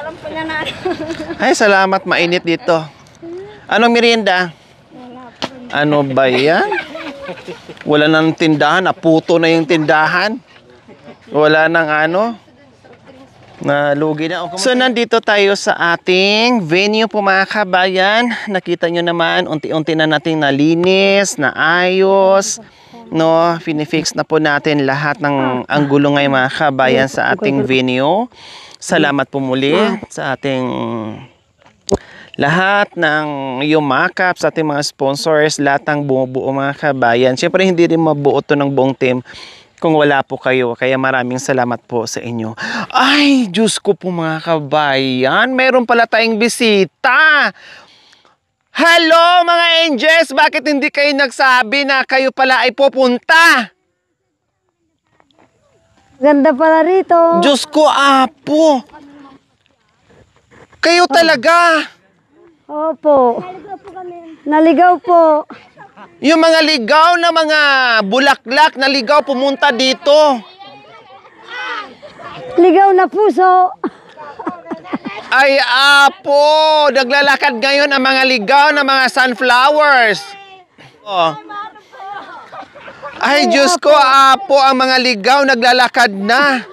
alam po niya na. Ay, salamat. Mainit dito. Anong merienda? Ano ba yan? Wala nang tindahan. Naputo na yung tindahan. Wala nang ano. Nalugi na. So, nandito tayo sa ating venue po mga kabayan. Nakita nyo naman, unti-unti na nating nalinis, naayos. No, finifix na po natin lahat ng anggulo ngayon mga kabayan sa ating venue. Salamat po muli sa ating lahat ng yumakap, sa ating mga sponsors, lahat ng bumubuo mga kabayan. Siyempre hindi rin mabuo to ng buong team kung wala po kayo. Kaya maraming salamat po sa inyo. Ay, Diyos ko po mga kabayan, meron pala tayong bisita. Hello mga angels! Bakit hindi kayo nagsabi na kayo pala ay pupunta? Ganda pala rito. Diyos ko, apo! Kayo talaga! Opo. Naligaw po. Yung mga ligaw na mga bulaklak na ligaw pumunta dito. Ligaw na puso. Ay, apo! Naglalakad ngayon ang mga ligaw na mga sunflowers. Oh. Ay, Diyos ko, apo, ang mga ligaw naglalakad na.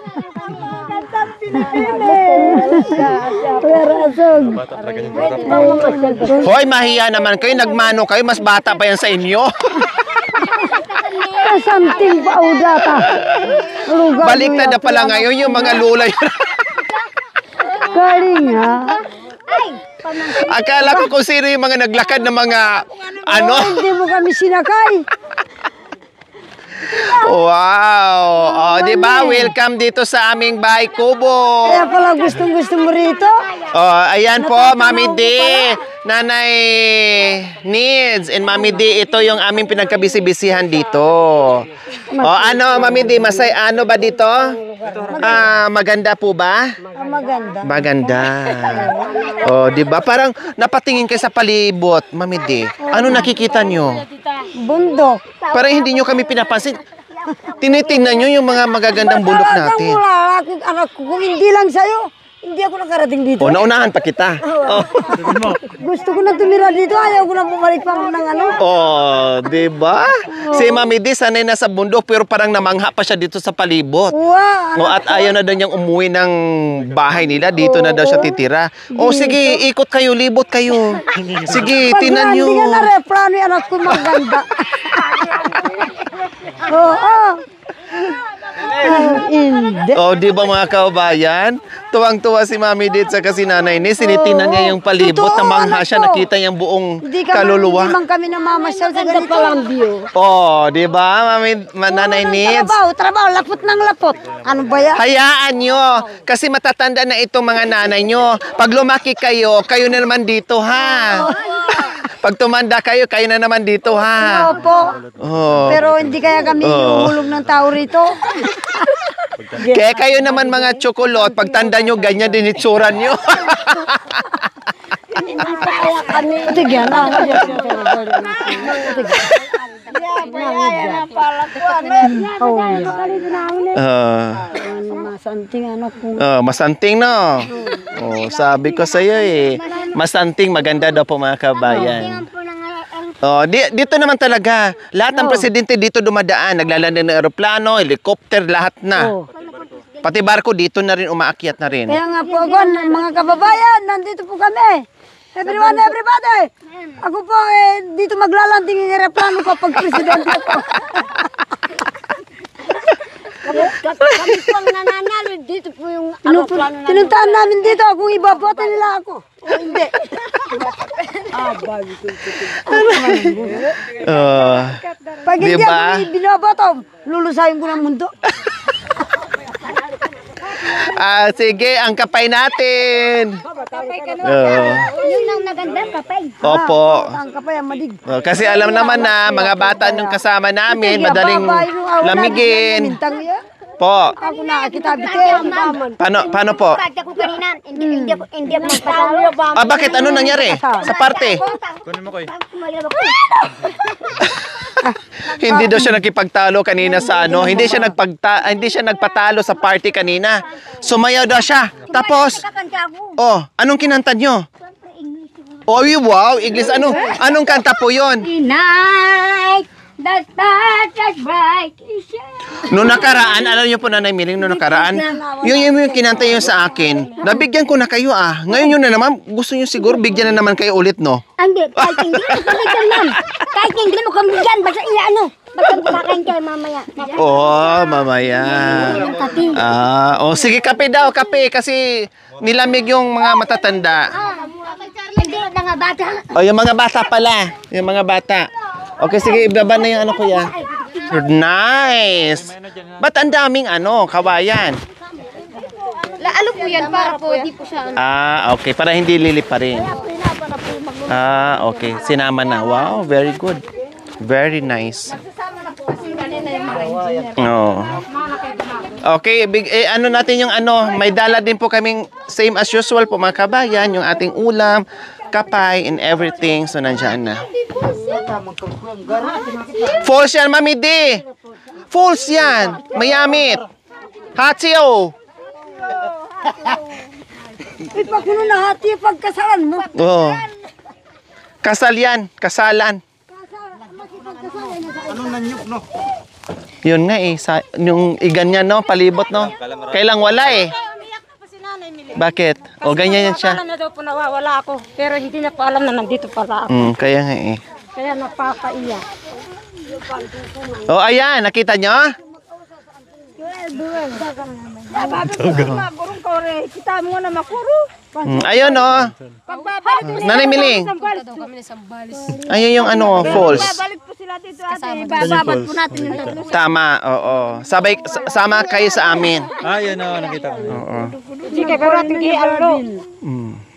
Hoy, mahiya naman kayo. Nagmano kayo. Mas bata pa yan sa inyo. Something pa udata. Baliktad na pala ngayon yung mga lula yun. Galing ha. Akala ko kung sino yung mga naglakad ng mga ano. Hindi mo kami sinakay. Wow! Oh, di ba? Welcome dito sa aming bahay kubo. Kaya pala gustong-gusto mo rito. Oh, ayan po, Mami D. Nanay Needs and Mami D, ito yung aming pinagkabisi-bisihan dito. Oh, ano, Mami D, ano ba dito? Maganda po ba? Maganda. Maganda. Oh, di ba? Parang napatingin kayo sa palibot, Mami D. Ano nakikita nyo? Bundok. Parang hindi nyo kami pinapansin. Tinitingnan nyo yung mga magagandang bundok natin. Wala, anak ko, kung hindi lang sa'yo, hindi ako nakarating dito. Oh, naunahan pa kita. Oh. Gusto ko na tumira dito, ayaw ko na bumalik pa ng ano. Oh, di ba? Si Mami D, sanay na sa bundok, pero parang namangha pa siya dito sa palibot. Wow. Oh, at ayaw na daw niyang umuwi ng bahay nila. Dito na daw siya titira. Oh, sige, ikot kayo, libot kayo. Sige, tinan nyo. Pag hindi ka na replano, anak ko maganda. Oo. Hindi. Oh, di ba mga kabayan? Tuwang-tuwa si Mami D at si Nanay Ni. Sinitingnan niya yung palibot. Totoo, Namangha siya, anak ko. nakita niyang buong Hindi kaluluwa. man kami namamasyal sa ganito. Palang view. Oh, di ba, Nanay Needs? Trabaho, lapot ng lapot. Ano ba yan? Hayaan nyo. Kasi matatanda na itong mga nanay nyo. Pag lumaki kayo, kayo na naman dito, ha? Pag tumanda kayo, kayo na naman dito, ha? Opo. Oh. Pero hindi kaya kami uhulog ng tao rito. Kaya kayo naman mga tsokolot, pag tanda nyo, ganyan din itsura nyo. Tigyan na. Masanting ano kung... Masanting, no? Oh, sabi ko sa'yo eh. Masanting, maganda daw po mga kabayan. Oh, dito naman talaga. Lahat ng presidente dito dumadaan. Naglalanda ng aeroplano, helicopter, lahat na. Pati barko dito na rin, umaakyat na rin. Kaya nga po ako, mga kababayan, nandito po kami. Everyone, everybody! Ako po, dito maglalanding yung aeroplano kapag presidente po. Kami pong nananalo dito po yung aeroplano na. Tinuntahan namin dito kung ibabote nila ako. O hindi. Pag hindi Diba? ako binoboto, lulusayin ko ng mundo. Sige, ang kapay natin. Yun ang naganda, kapay. Opo. Ang kapay ang madig. Kasi alam naman na mga bata nung kasama namin, madaling lamigin. Po. Ako nakakita bitin. Paano po? Kaya ko kanina, hindi ako magpatalo. Bakit? Ano nangyari? Sa parte? Hindi daw siya nakipagtalo kanina sa ano. Hindi siya nagpatalo sa party kanina. Sumayaw daw siya. Tapos, Kanta ako. Oh, anong kinanta nyo? Oh, wow, English. Anong kanta po yon? Night, the stars are bright. Noong nakaraan, alam niyo po Nanay Miling, noong nakaraan, yung kinanta nyo sa akin, nabigyan ko na kayo Ngayon yun na naman, gusto nyo siguro bigyan na naman kayo ulit, no? Hindi, kahit hindi mo kami ma'am. Kahit hindi mo kami bigyan, basta ano, basta kumakain kayo mamaya. Oh, mamaya. Sige, kape daw, kape, kasi nilamig yung mga matatanda. Hindi, mga bata. Yung mga bata pala. Yung mga bata. Okay, sige, ibaba na yung kuya. Nice! Ba't ang daming kawayan? Ano po yan, para po, hindi po siya. Okay, para hindi lilipa rin. Okay, sinama na. Wow, very good. Very nice. Okay, ano natin yung may dala din po kaming same as usual po mga kabayan, yung ating ulam, kapay, and everything. So, nandiyan na. Falls yan, Mami D. Falls yan. Mayamit. Hatsio. Pag kuno na hati pagkasalan mo. Kasal yan. Kasalan. Anong nanyuk, no? Yun nga yung iganyan, no? Palibot, no? Kailang wala Bakit? Ganyan yan siya. Alam na daw po nawawala ako, pero hindi na po alam na nandito pala ako. Kaya nga Kaya napapaiyak. Ayan, nakita nyo? Magurong ka rin. Kita mo na makuro. Ayun, Nanay Miling. Ayun yung falls. Babalik po sila dito ate. Bababad po natin yung tatlo. Tama, oo. Sama kayo sa amin. Yan nakita ko. Oo. Hindi kay berat ng gialo.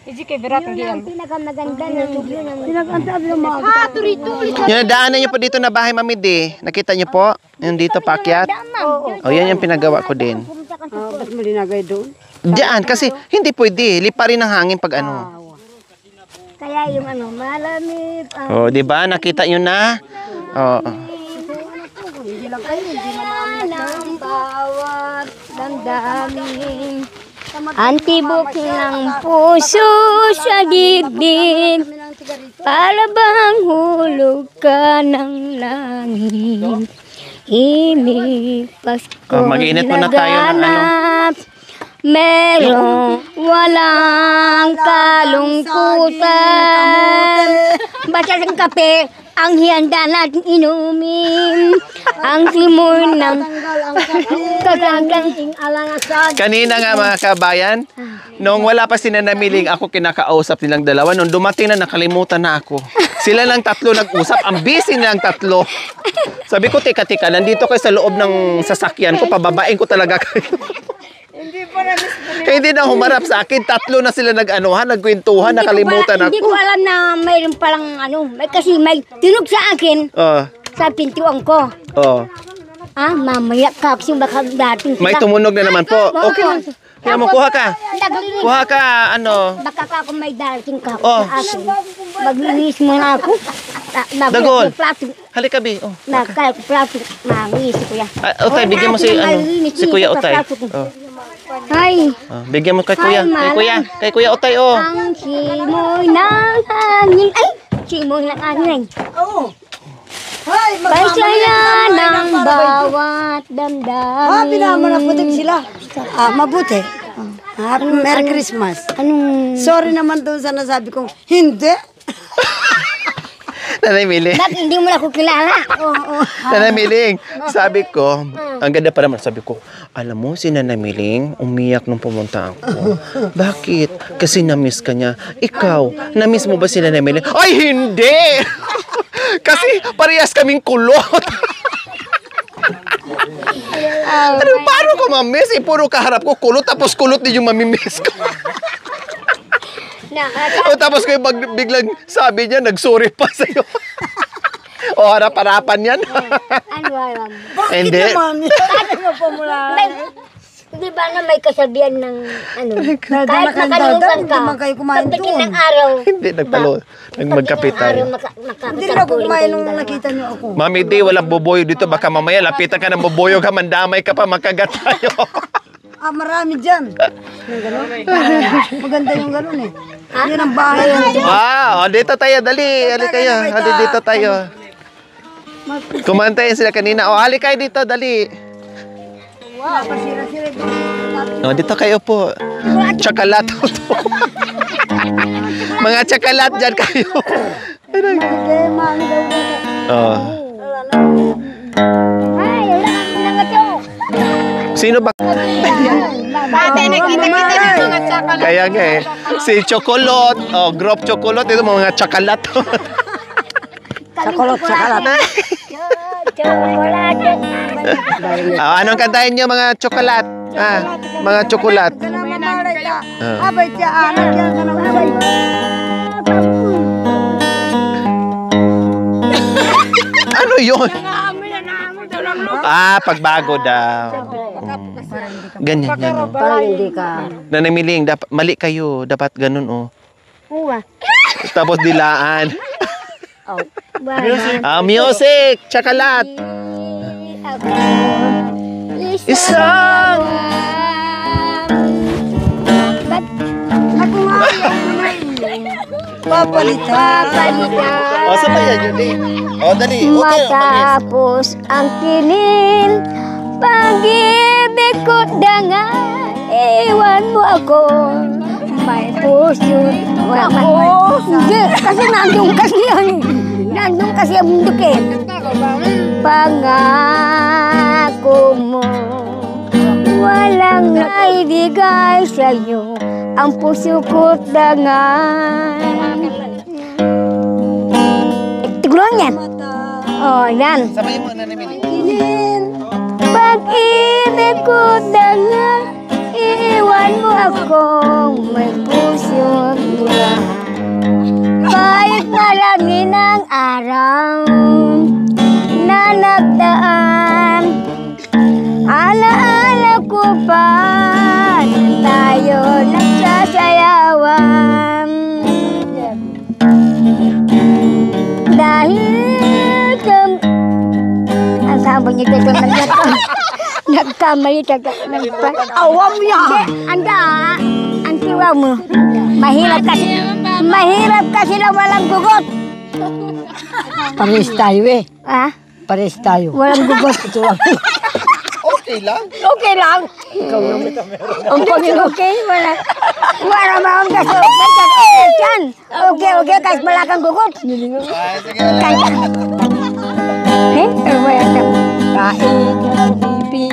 Hindi kay berat ng gialo. Pinakamaganda ng tubyo ng Pinagantad ng mga. Yung nadaanan nyo po dito na bahay, Mami D. Nakita nyo po? Yung dito paakyat? Yan yung pinagawa ko din. Ba't mo linagay doon? Diyan, kasi hindi pwede. Lipa rin ng hangin pag Kaya yung malamig. di ba? Nakita nyo na? Ng bawat damdamin. Antibok ng puso sa dibdib. Para bang hulog ka ng langit. Himig Pasko mag-iinit muna tayo ng naganap. Merong walang kalungkutan. Basta ng kape ang hiyanda natin inumin. Ang simoy ng kagandang alangasan. Kanina nga mga kabayan, nung wala pa si Nanay Miling, ako kinakausap nilang dalawa. Nung dumating na, nakalimutan na ako. Sila lang tatlo nag-usap. Ang busy nilang tatlo. Sabi ko, tika, nandito kayo sa loob ng sasakyan ko. Pababain ko talaga kayo. Hindi na humarap sa akin. Tatlo na sila nagkwentuhan, nakalimutan ako. Hindi ko alam na mayroon palang kasi may tunog sa akin sa pintuan ko. Mamaya kasi baka dating May tumunog na naman po. Okay lang. Kaya mo, kuha ka. Kuha ka, Baka ako may darating ka sa akin. Maglinis mo na ako. Dagol. Halika, Bi. Kaya ko plato. Manginis ko yan. Utay, bigyan mo si Kuya Utay. Ay. Bigyan mo kay Kuya. Kay Kuya Utay, Ang simoy ng hangin. Ay! Simoy ng hangin. Pagsaya ng bawat damdamin. Pinama na putik sila. Mabuti. Merry Christmas. Sorry naman doon sa nasabi kong hindi. Nanay Miling. Ba't hindi mo na ako kilala? Nanay Miling, sabi ko, ang ganda pa naman, sabi ko, alam mo, si Nanay Miling, umiyak nung pumunta ako. Bakit? Kasi na-miss ka niya. Ikaw, na-miss mo ba si Nanay Miling? Ay, hindi! Kasi parehas kaming kulot. Paano ko ma-miss? Puro kaharap ko kulot, tapos kulot din yung mamimiss ko. Tapos kayo biglang sabi niya, nag-sorry pa sa'yo. Harap-harapan yan. Hindi. Di ba na may kasabihan ng kahit nakalimutan ka, pagdating ng araw, Hindi, magkapit tayo. Hindi na ako kumain nung nakita niyo ako. Mami D, walang boboyo dito. Baka mamaya lapitan ka ng boboyo ka, mandamay ka pa, makagat tayo. Marami dyan. Yung gano'n. Maganda yung gano'n eh. Yan ang bahay. Dito tayo, dali. Hali kayo. Hali dito tayo. Kumantayin sila kanina. Hali kayo dito, dali. Dito kayo po. Tsakalat. Mga tsakalat dyan kayo. Ay, wala kang nangato. Sino ba? Kaya nga eh. Si Chocolate. Group Chocolate. Ito mga tsakalat. Sakolot. Chocolate. Anong kantahin nyo mga chocolate? Mga chocolate. Abay siya, anak yan ka ng abay. Ano yun? Pagbago daw. Ganyan. Parang hindi ka. Nanamiling, mali kayo. Dapat ganun, Uwa. Tapos dilaan. Music! Chocolate! Isang! Ako nga papalitan. Saan ba yan yun eh? Dali. Matapos ang kinin, pag-ibig ko dangan, iwan mo ako. May puso. Hindi, kasi nandun kasi yan. Nandun kasi ang bundukit. Pangako mo, walang naibigay sa'yo ang puso ko't dangan. Tigulong yan. Yan. Sabay mo, nanamiling. Pag-ibig ko dangan, iiwan mo ako, may puso nila. Kahit malamig ng araw na nagdaan, alaala ko pa tayo nagsasayawan. Dahil ang sabon niyo dito nagkamali taga awam yan. Anda, ang tiwa mo. Mahirap kasi na walang gugot. Pares tayo eh. Pares tayo. Walang gugot. Okay lang. Okay lang. Ang okay, wala. Wala ba ang gaso? Okay, kasi wala kang gugot. Sige. Wala kang Kain ng pipi.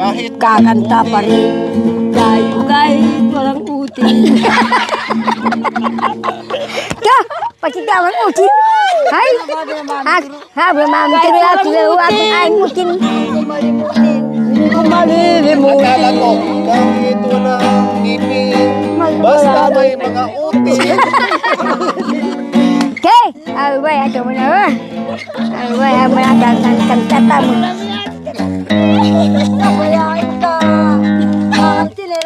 Kahit Kakanta pa rin. Tayo kahit walang uti. Pakitawan utin. Hai. Habang mamutiro ako ay mutin. Hindi ko malilimutin. akala ko kahit walang ngipin, basta may mga uti. Okay, alway ato mo na. Alway ang mga kantata mo.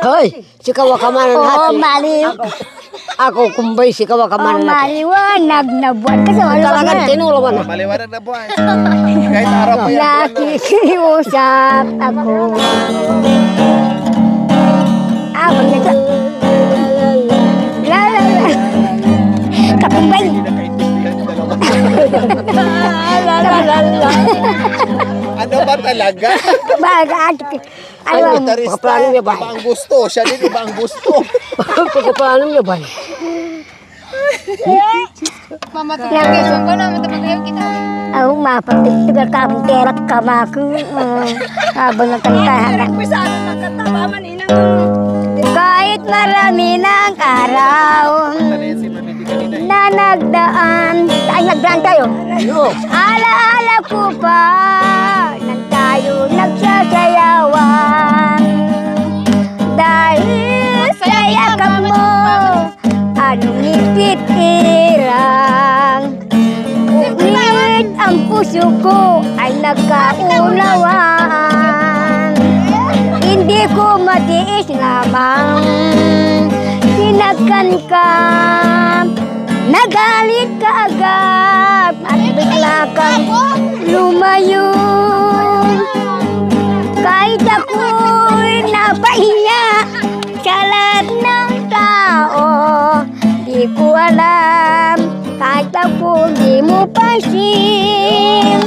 Hoy, sikaw ka man Oo, maliw. Ako kumbay sikaw ka man Maliwanag na buwan. Kasi wala Talagang ka tinulo man. Maliwanag na buwan. Kahit araw pa yan. Nakikiusap ako. Abang nito. La la la. Kapumbay. La la la la. Ano ba talaga? Bagat. Ang Ayaw. gitarista, Pagkaplano niya ba? iba ang gusto. Siya din, iba ang gusto. Pagkapaano niya ba? Ako mapagtigal ka ang terak ka maku. Habang nakantahan. Kahit marami ng araw na nagdaan. Ay, nagdaan tayo. Alaala ko pa nang tayo nagsasayawan. Dahil sa yakap mo, anong ititirang. Ngunit ang puso ko ay nagkaunawaan. Hindi ko matiis lamang sinagkan ka. Nagalit ka agad at bigla kang lumayo. Kahit ako'y napahiya sa lahat ng tao, di ko alam, kahit ako di mo pasin.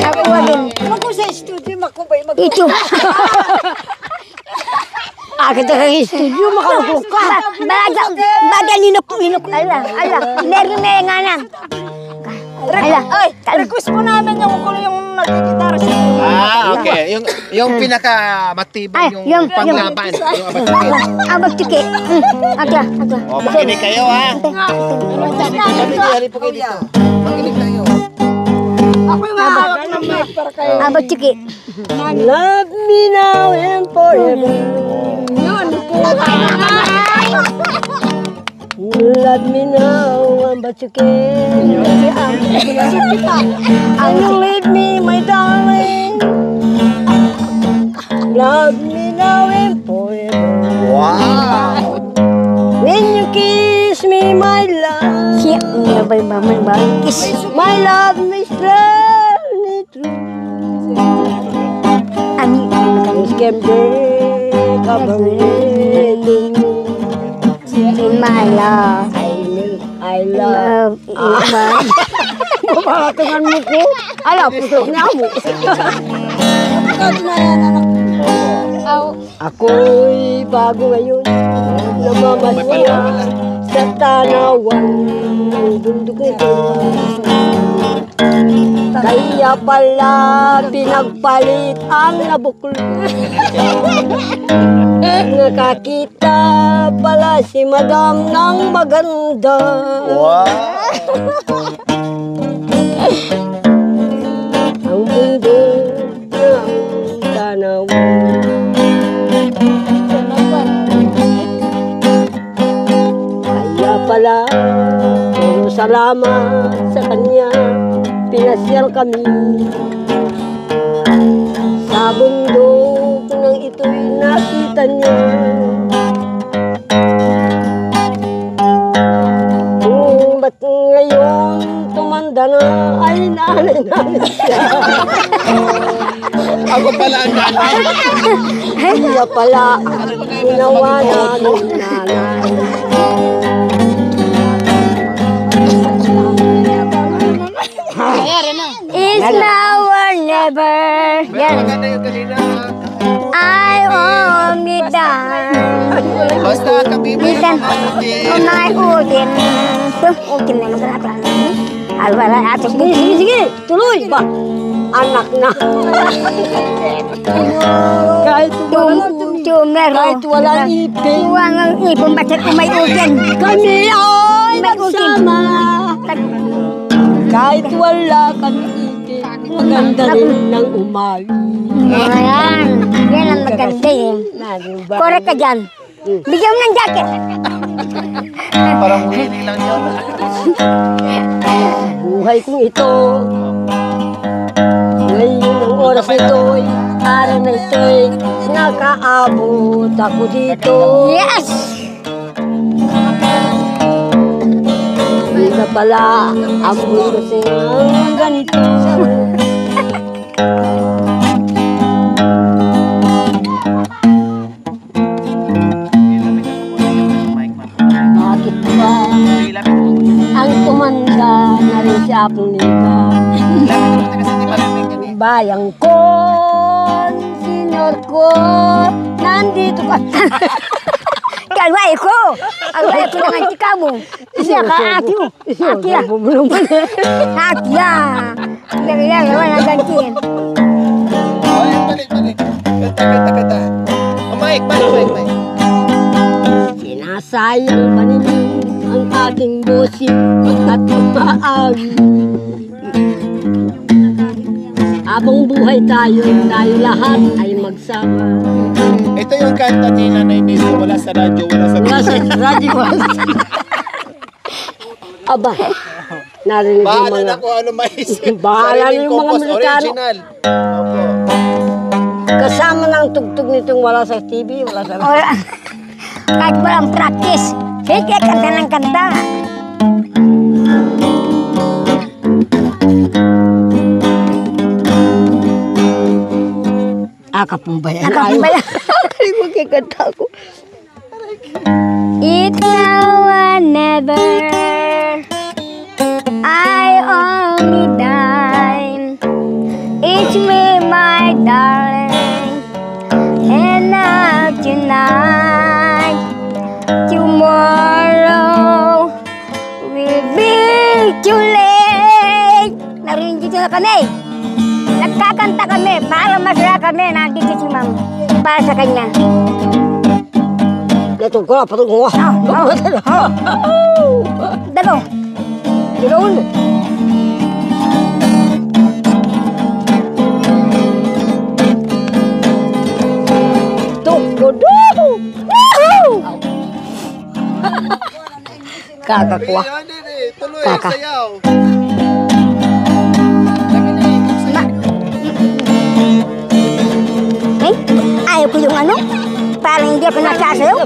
Ako din. Ako sa studio, makubay, Ito. Agad ka sa studio, makalukok ka. Baga ninok. Ala, meron na nga lang. Ala, request mo namin yung kulo yung nagkikitara sa Okay. Yung pinakamatibay yung panglaban. Yung abatike. Abagtike. Aga. O, makinig kayo ha. Hari po kayo dito. Makinig kayo. Ako yung hawak ng mic para kayo. Abagtike. Love me now and forever. Yun po. Love me now and but you can. And you leave me, my darling. Love me now and forever. Wow! When you kiss me, my love. Siya, nabay ba man ba? Kiss. My love is really true. Ani. This can break a burning. In my love. I love. Mapakatungan mo ko. Ala, putok na mo. Ako'y bago ngayon. Namamasya sa tanawan ng bundok nito. Kaya pala pinagpalit ang nabuklo. Nakakita pala si madam ng maganda. Wow! Ang bundok ng tanawan. Kaya pala, puro salamat sa kanya. Pinasyal kami sa bundok nang ito'y nakita niya. Ba't ngayon tumanda na ay nanay namin siya. Ako pala ang nanay. Kaya pala ginawa namin nanay. It's now or never. Yan. Maganda yung kanina. I want me down. Basta kami may Bitan. Kumay utin. Utin na naman natin. Alwala atos. Sige, tuloy ba? Anak na. Kahit Tumero. kahit walang ipin, Walang ipon ba't kumay utin. kami ay May utin. magsama. Kahit wala kami ipin, maganda rin ng umawi. Ayan. Yan ang maganda eh. Korek ka dyan. Bigyan mo ng jacket. Parang winning lang yun. Buhay kong ito, ngayon ang oras nito'y, araw na ito'y, nakaabot ako dito. Yes! Hindi na pala ang mundo siyang ganito. Bakit ba ang tumanda na rin si Apunita? Bayang ko, senyor ko, nandito ka. Kalway ko! Kalway ko ng antika mo. Siya ka, aki mo. Aki ya. Aki ya. Lagyan, wala nang gantiin. Balik. Kata. Mike. Sinasayang pa ninyo ang ating bosing at maaari. Habang buhay tayo lahat ay magsama. Ito yung kanta ni Nanay Nilo. Wala sa radyo, wala sa Wala sa radyo. Aba, narinig yung bahala mga... na kung ano maisip. Bahala na Sariling yung mga compose, Amerikano. original. Opo. Kasama ng tugtog nitong wala sa TV, wala sa... Wala. Kahit walang practice. Sige, kanta ng kanta. Kapumbayan. Kapumbayan. Ay, magkikanta ko. It's now or never. I only dine. It's me, my darling, and not tonight. Tomorrow will be too late. Narinig dito na kami. Nagkakanta kami para masaya kami. Nandito si Ma'am para sa kanya. Ito ko na, patong ko. Dago. Ganoon. Kakakuha. Kaka. Ayaw ko yung ano? Parang hindi ako nagsasayaw.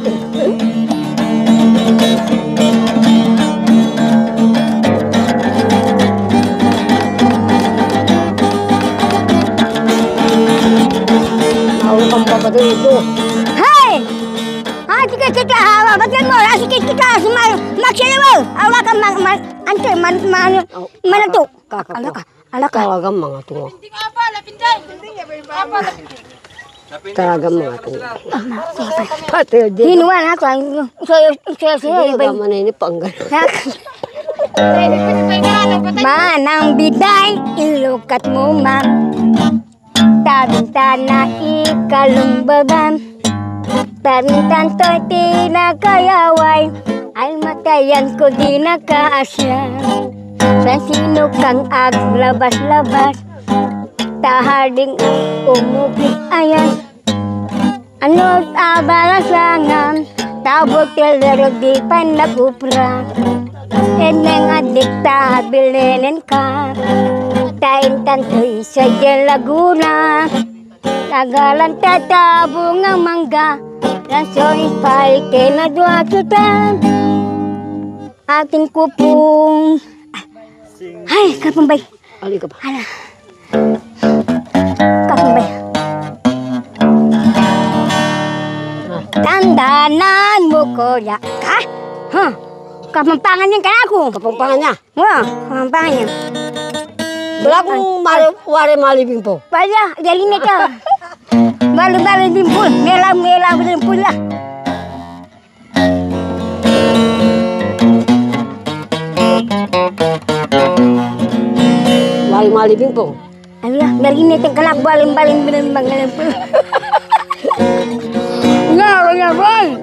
Ako kang babatid ito. Hey! Chika, hawa, ba't mo? Chika, magsiliwaw. Hawa ka, manato. Kakakuha. Alaka. Talagang mga tungo. Talagang mga tungo. Pati din. Hinuan ako. Saya. Talagang manini panggal. Manang biday, ilukat mo, ma'am. Tabintan na ikalumbagan. Tabintan to'y tinakayaway. Ay matayan ko di nakaasya. Sa sino kang aglabas-labas. Taharding umupit ayan. Ano't abalasangan. Tabot tilero di pa nakupra. Eneng adikta bilinin ka. Taintan to'y sa Laguna. Tagalan tatabong ang mangga. Rasoy palike na dua kita. Ating kupong. Ay, kapambay. Ali ka pa. Hala. Kapambay. Tandanan mo ko ya. Ha? Huh? Kapampangan yan ka ako. Kapampangan niya. Wow, kapampangan yan. Wala kong wari malibing po. Pala, galing na ka. Balu-balu dimpul. Melang dimpul lah. Wari malibing po. Ayah, galing na ka kalak baling dimpul. Nga, boy.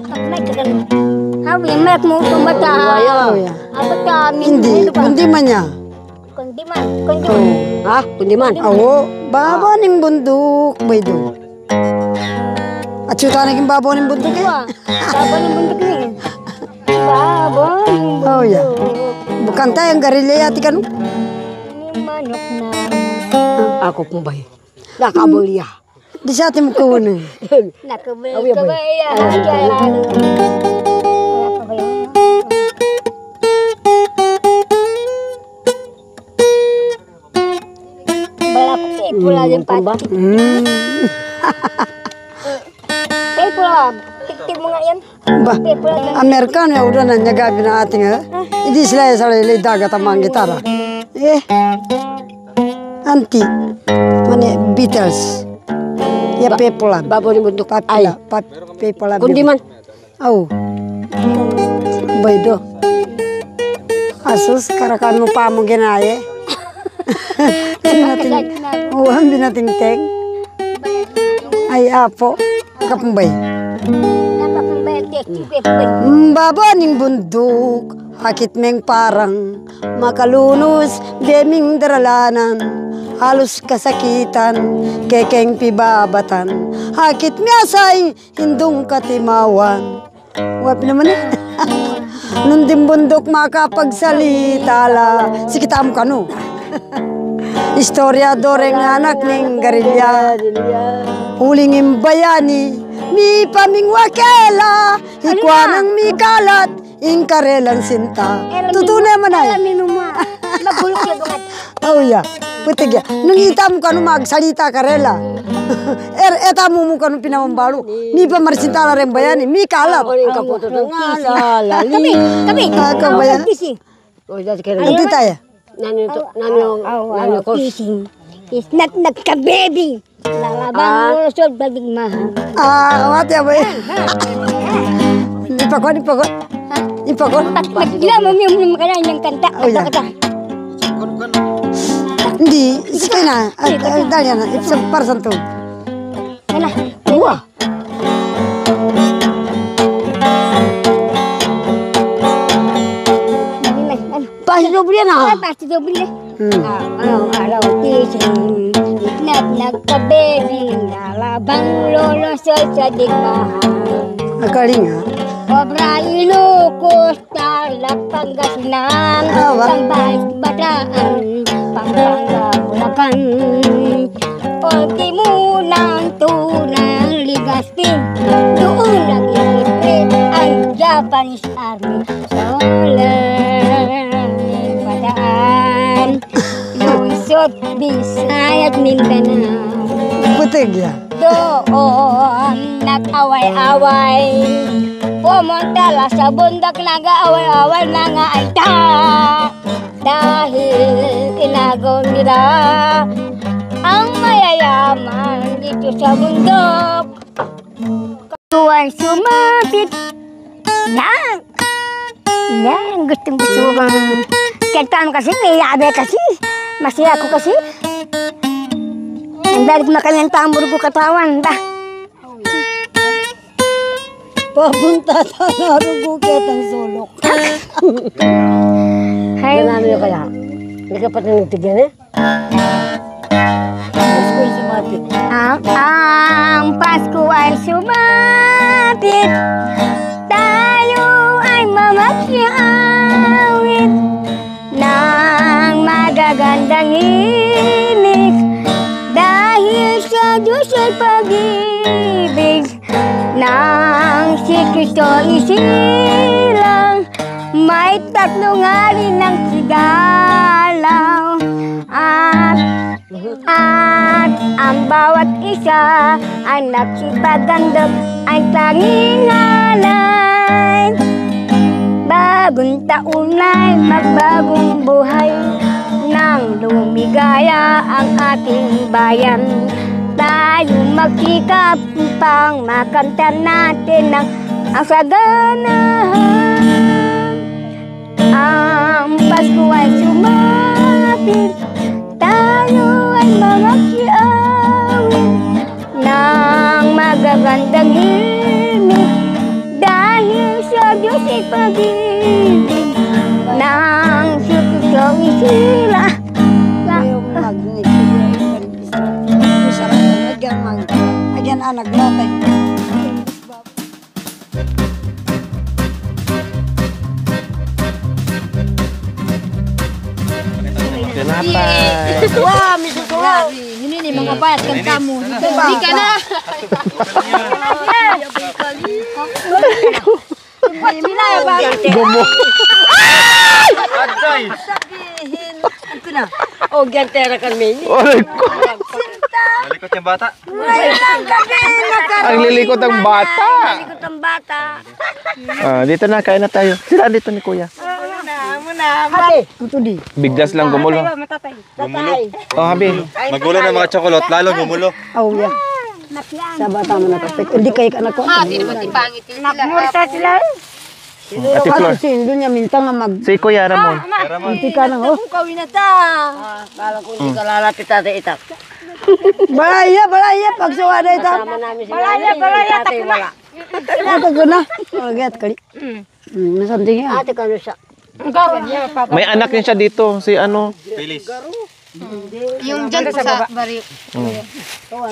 Kapag ka lang. Hawi, mek mo tumata. Apa tamin? Kundi man niya. Kundi man. Ha? Kundi man? Oo. Baba ng bundok. Bay do. At suta naging baba ng bundok eh. Baba ng bundok niya. Baba ng bundok. Oh, yeah. Bukan tayo ang garilya yati ka no? Ni manok na. Ako pong bay. Nakabulya. Di sa atin mo kawan eh. Nakabay ka ba yan? Pula din pati. Pula, tiktik mo nga yan. Ba, Amerikano ya udah nanya gabi na ating ha. Hindi sila ya salay dagat ang mga gitara. Anti. Mane Beatles. Ya pepula. Babo ni bundok papila. Pepula. Kundi man. Au. Baido. Asus karakan mo pa mo ginaye. Hindi nating teng. Ay apo. Kapambay. Baba ning bundok. Hakit meng parang makalunos. Beming daralanan. Halos kasakitan. Kekeng pibabatan. Hakit miyasay. Hindong katimawan. Wap naman eh. Nunding bundok makapagsalita la. Sikitam ka no. Istorya doreng anak ning garilya. Huling imbayani. Mi pamingwakela, ikwanang mi kalat, ingkarelang sinta. Tutunay man ay. Alam mo mo. Magulok na doon. Oh ya, putig ya. Nung ita mo kanu magsalita karela. Eta mo kanu pinamambalo. Mi pa marsintala rin bayani, mi kalat. Kami. Kabayan. Kissing. Ang titaya. Nano kissing. Is nagka-baby. Lalabang ulusod bagig mahal. Awat ya boy. Ipakon. Magila mo yung makanan ng kanta. Oh, ya. Kanta. Hindi, sige na. Dali na, para sa to. Kala. Wah. Pasti doble na. Pasti doble. Araw-araw kissing. Nagka-baby. Lalabang ulusod sa digmahan. Akalinga. Obra Ilocos, Tarlac, Pangasinan, Sambay, Bataan, Pampanga, Bulacan. Pagkimunang tunang Ligaspi, doon nag-iipit ang Japanese Army. Solan, Bataan, Lungsod, Visayas, Mindanao. Putig ya. Doon nag-away-away. Pumuntala sa bundok, nag-away-away mga aita. Dahil inagaw nila ang mayayaman dito sa bundok. Tuwa'y sumapit na. Yan, gustong-gusto ko bang kantaan kasi, may yabe kasi. Masaya ko kasi. Ang balik makanyan tambor ko katawan, ba? Papunta ta na rugukit ang sulok. Hay. Ganano yung kaya? Hindi ka pati nagtigyan eh? Pasko ay sumapit. Ang Pasko ay sumapit. Tayo ay mamakyawit ng magagandang imig. Dahil sa Diyos ay pag-ibig nang si Kristo isilang, may tatlong hari ng sigalaw. At ang bawat isa ang nagsipagandog ay tanging alay. Bagong taon ay magbagong buhay nang lumigaya ang ating bayan. Tayo magsikap pang makanta natin ang saganahan. Ang Pasko ay sumapit, tayo ay mamakyawit ng magagandang himig. Dahil sa Diyos ay pag-ibig nang si Kristo isila. Agyan anak latay. Tinapay. Wah, misusuwa. Ini nih mga bayat kan kamu. Hindi ka na. Gumo. Oh, gantera kan may. Oray ko. Malikot yung bata. Ang lilikot ng bata. Ikot ang bata. Dito na, kain na tayo. Sila dito ni Kuya. Hati, ito di. Biglas lang gumulo. Gumulo. Oh, habi. Magulo ng mga tsokolot, lalo gumulo. Oh, ya. Sa bata mo nakapit. Hindi kayo ka nakuha. Nakmurta sila. Ate Flor. Kasi doon niya minta nga mag... Si Kuya Ramon. Hindi ka nang, oh. Kawin na ta. Kala ko hindi ka lalapit ate itak. Balaya, pagsuwada itak. Balaya, takla. Ate ko na. Oh, get kali. Nasanting yan. Ate ka na siya. May anak din siya dito. Si ano? Pilis. Yung dyan po sa baryo.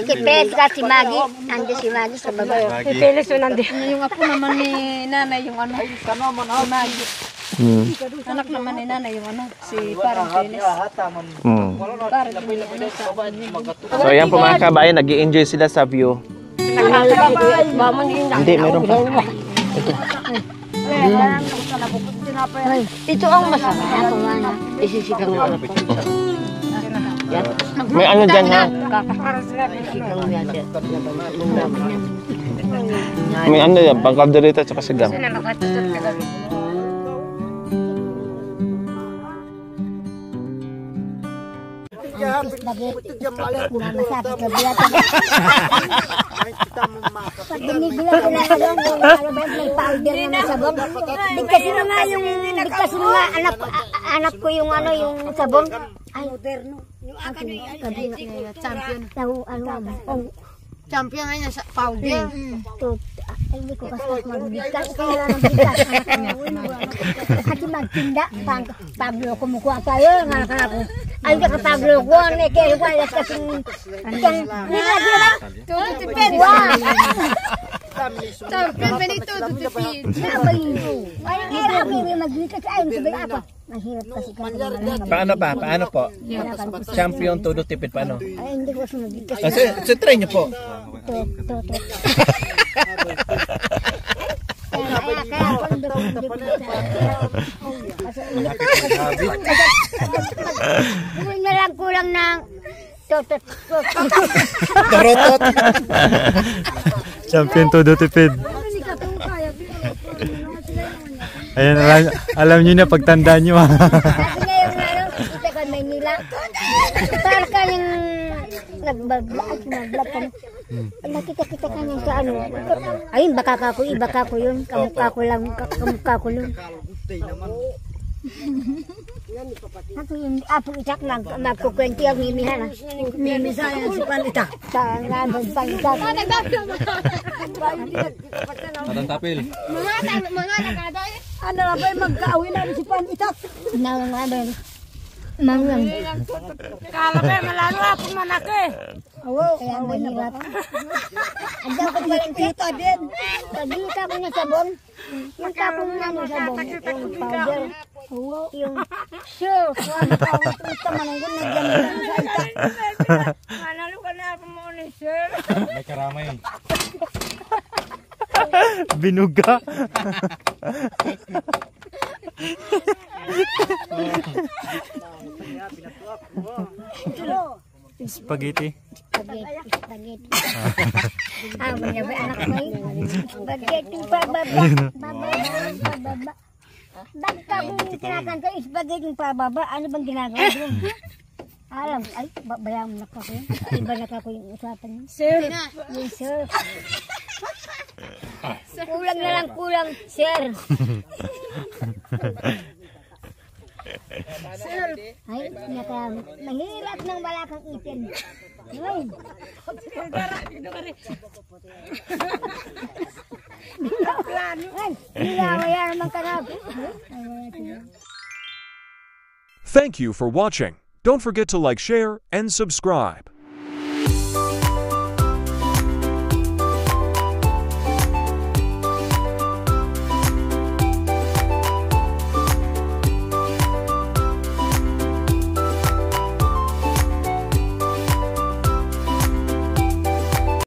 Si Pes ka, si Maggie. Nandiyan si Maggie sa baba. Lagi. Yung apo naman ni nanay, yung ano, si Maggie. Anak naman ni nanay, yung ano, si parang Pelis. So ayan po mga kabayan, nag-i-enjoy sila sa view. Hindi, meron pa. Ito ang masarap. Isisikang mo. May ano dyan ha? May ano yan, pangkaldereta at saka sigang. Masakit ka biya. Pag binibila ko lang alam yung may powder na sabon. Bigkasin na nga anak ko yung ano yung sabon. Ay, moderno. Yung akin yung champion. Champion ngayon sa powder. Ay, hindi ko kasi magbigkas. Kaya lang bigkas. Kasi magtinda. Pablo, kumukuha tayo. Ay, ka Pablo ko. Kaya wala kasing... Nilagyan lang. Tututipid. Wow! Champion ba nito? Tututipid. Ay, kaya ako yung magbigkas. Ay, sabi ako. Mahirap kasi kami. Paano pa? Paano po? Champion todo tipid, paano? Ay, hindi ko kasi magbigkas. So try nyo po. Kaya ako hindi ko Gawin na lang kulang ng totot. Tarotot! Champion todo tipid. Ayan, alam nyo na pagtandaan nyo. Sabi niya yung ano, kita ka Maynila. Para ka yung nag-vlog ka. Nakita-kita ka niya sa ano. Ayun, baka ko yun. Kamukha ko lang. Ako yung apong itak lang. Magkukwenti ang mimihan. Mimisayan si Panita. Sa nga, pang-itak. Matang tapil. Mga nakadoy. Ano na ba yung magkaawi na si Panita? Nangangaban. Mangang. Kala ba malalo apong manake? Kaya mahirap. Ang dapat galing kita din. Pagkita ko ng sabon. Yung tapong nga ng sabon. Yung powder. Yung sure. Ito mananggun na dyan. Manalo ka na ako mo ni sir. May karamay. Binuga. Spaghetti. Spaghetti. Mga ba anak ko yun? Spaghetti pababa. Basta kung tinakan ko spaghetti pababa, ano bang ginagawa doon? Alam, ay, bayang naka ko yun. Iba naka ko yung usapan yun. Sir. Yes, sir. Kulang na lang, sir. Ay, mahirap nang wala kang ipin. Ay. Ay, naman ka na. Thank you for watching. Don't forget to like, share, and subscribe.